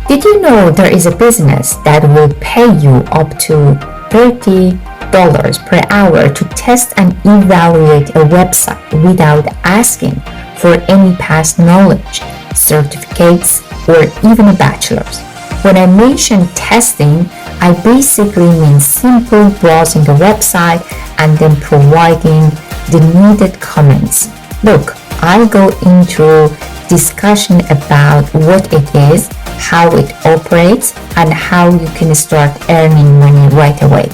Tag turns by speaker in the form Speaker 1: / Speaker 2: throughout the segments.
Speaker 1: Did you know there is a business that will pay you up to $30 per hour to test and evaluate a website without asking for any past knowledge, certificates, or even a bachelor's? When I mention testing, I basically mean simply browsing a website and then providing the needed comments. Look, I'll go into discussion about what it is, how it operates, and how you can start earning money right away.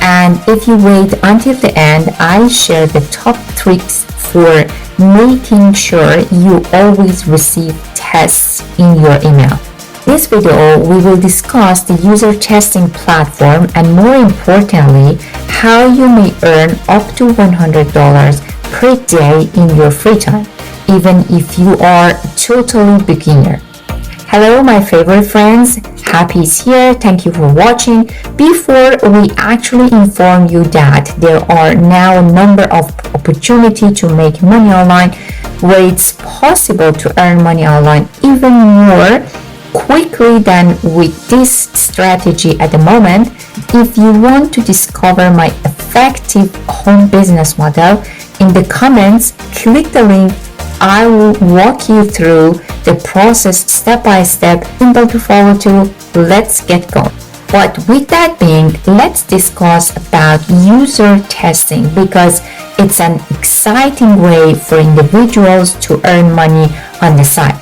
Speaker 1: And if you wait until the end, I share the top tricks for making sure you always receive tests in your email. In this video, we will discuss the user testing platform and more importantly, how you may earn up to $100 per day in your free time, even if you are totally beginner. Hello, my favorite friends. Happy is here. Thank you for watching. Before we actually inform you that there are now a number of opportunities to make money online, where it's possible to earn money online even more quickly than with this strategy at the moment. If you want to discover my effective home business model, in the comments, click the link. I will walk you through the process step by step, simple to follow too. Let's get going. But with that being, let's discuss about user testing because it's an exciting way for individuals to earn money on the side.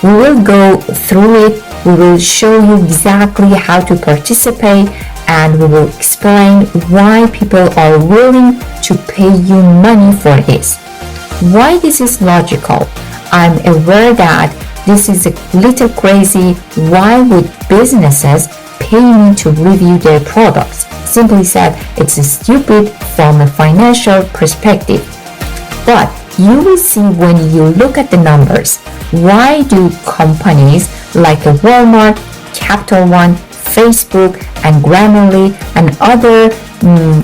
Speaker 1: We will go through it. We will show you exactly how to participate and we will explain why people are willing to pay you money for this. Why this is logical? I'm aware that this is a little crazy. Why would businesses pay me to review their products? Simply said, it's stupid from a financial perspective. But you will see when you look at the numbers. Why do companies like Walmart, Capital One, Facebook, and Grammarly and other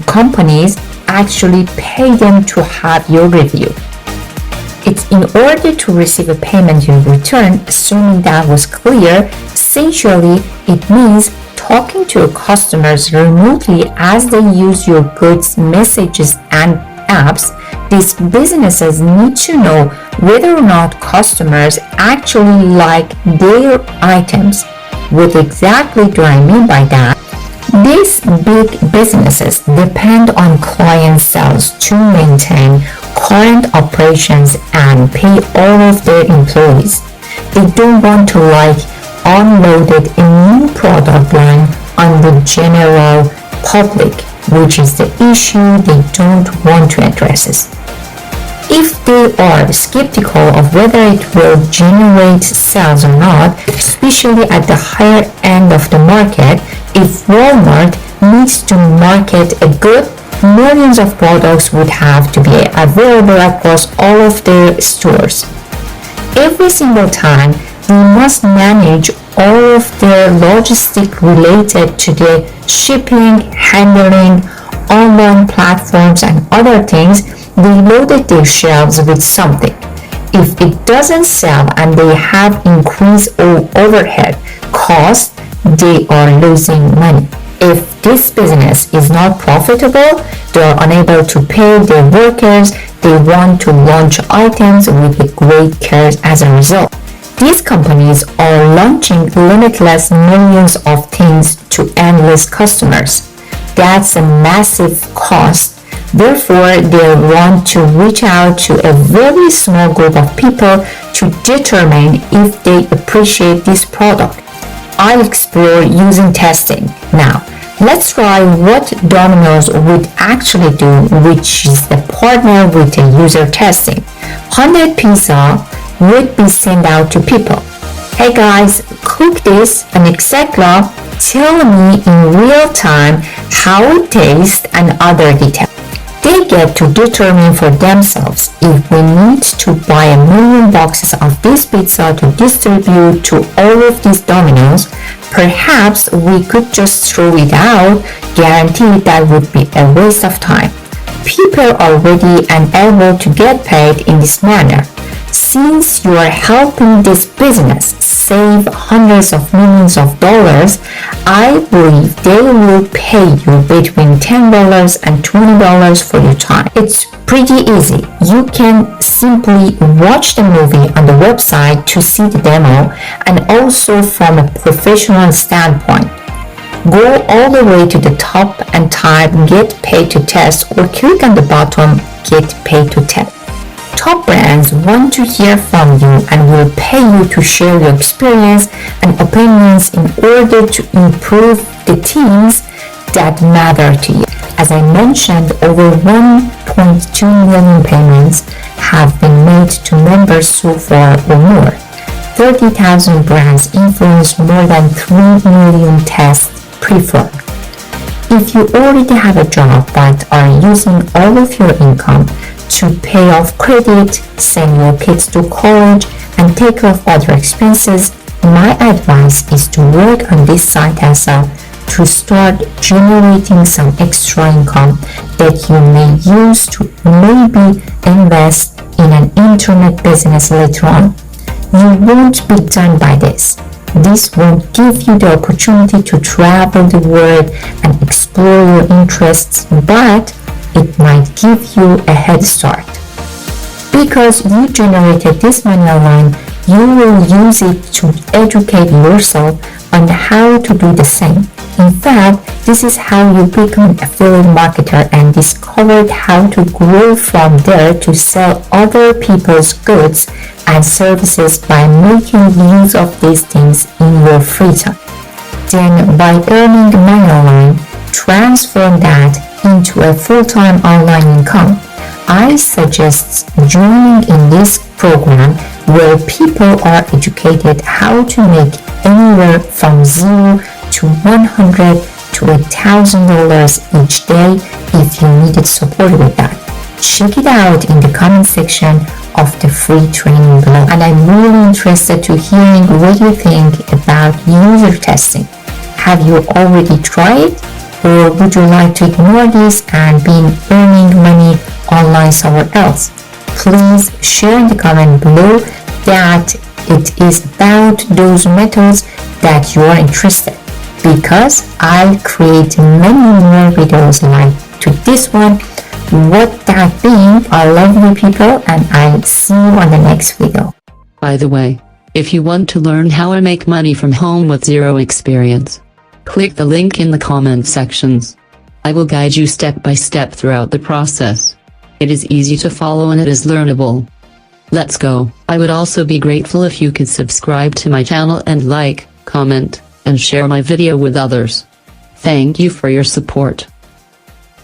Speaker 1: companies actually pay them to have your review? It's in order to receive a payment in return, assuming that was clear. Essentially, it means talking to your customers remotely as they use your goods, messages, and apps. These businesses need to know whether or not customers actually like their items. What exactly do I mean by that? These big businesses depend on client sales to maintain current operations and pay all of their employees. They don't want to unload a new product line on the general public, which is the issue they don't want to address. If they are skeptical of whether it will generate sales or not, especially at the higher end of the market, if Walmart needs to market a good, millions of products would have to be available across all of their stores. Every single time, they must manage all of their logistics related to the shipping, handling, online platforms, and other things. They loaded their shelves with something. If it doesn't sell and they have increased overhead costs, they are losing money. If this business is not profitable, they are unable to pay their workers. They want to launch items with great care as a result. These companies are launching limitless millions of things to endless customers. That's a massive cost. Therefore, they want to reach out to a very small group of people to determine if they appreciate this product. I'll explore using testing. Now, let's try what Domino's would actually do, which is the partner with the user testing. 100 pizza would be sent out to people. Hey guys, cook this and etc. Tell me in real time how it tastes and other details. They get to determine for themselves if we need to buy 1 million boxes of this pizza to distribute to all of these Domino's. Perhaps we could just throw it out. Guaranteed that would be a waste of time. People are ready and able to get paid in this manner. Since you are helping this business save hundreds of millions of dollars, I believe they will pay you between $10 and $20 for your time. It's pretty easy. You can simply watch the movie on the website to see the demo, and also from a professional standpoint. Go all the way to the top and type "Get Paid to Test" or click on the button "Get Paid to Test." Top brands want to hear from you and will pay you to share your experience and opinions in order to improve the things that matter to you. As I mentioned, over 1.2 million payments have been made to members so far or more. 30,000 brands influence more than 3 million tests performed. If you already have a job but are using all of your income to pay off credit, send your kids to college, and take off other expenses, my advice is to work on this side hustle to start generating some extra income that you may use to maybe invest in an internet business later on. You won't be done by this. This won't give you the opportunity to travel the world and explore your interests, but it might give you a head start. Because you generated this money online, you will use it to educate yourself on how to do the same. In fact, this is how you become an affiliate marketer and discovered how to grow from there to sell other people's goods and services by making use of these things in your free time. Then, by earning money online, transform that into a full-time online income. I suggest joining in this program where people are educated how to make anywhere from $0 to $100 to $1,000 each day if you needed support with that. Check it out in the comment section of the free training below, and I'm really interested to hearing what you think about user testing. Have you already tried it? Or would you like to ignore this and be earning money online somewhere else? Please share in the comment below that it is about those methods that you are interested in, because I'll create many more videos like to this one. What that being, I love you people, and I'll see you on the next video.
Speaker 2: By the way, if you want to learn how to make money from home with zero experience, click the link in the comment sections. I will guide you step by step throughout the process. It is easy to follow and it is learnable. Let's go. I would also be grateful if you could subscribe to my channel and like, comment, and share my video with others. Thank you for your support.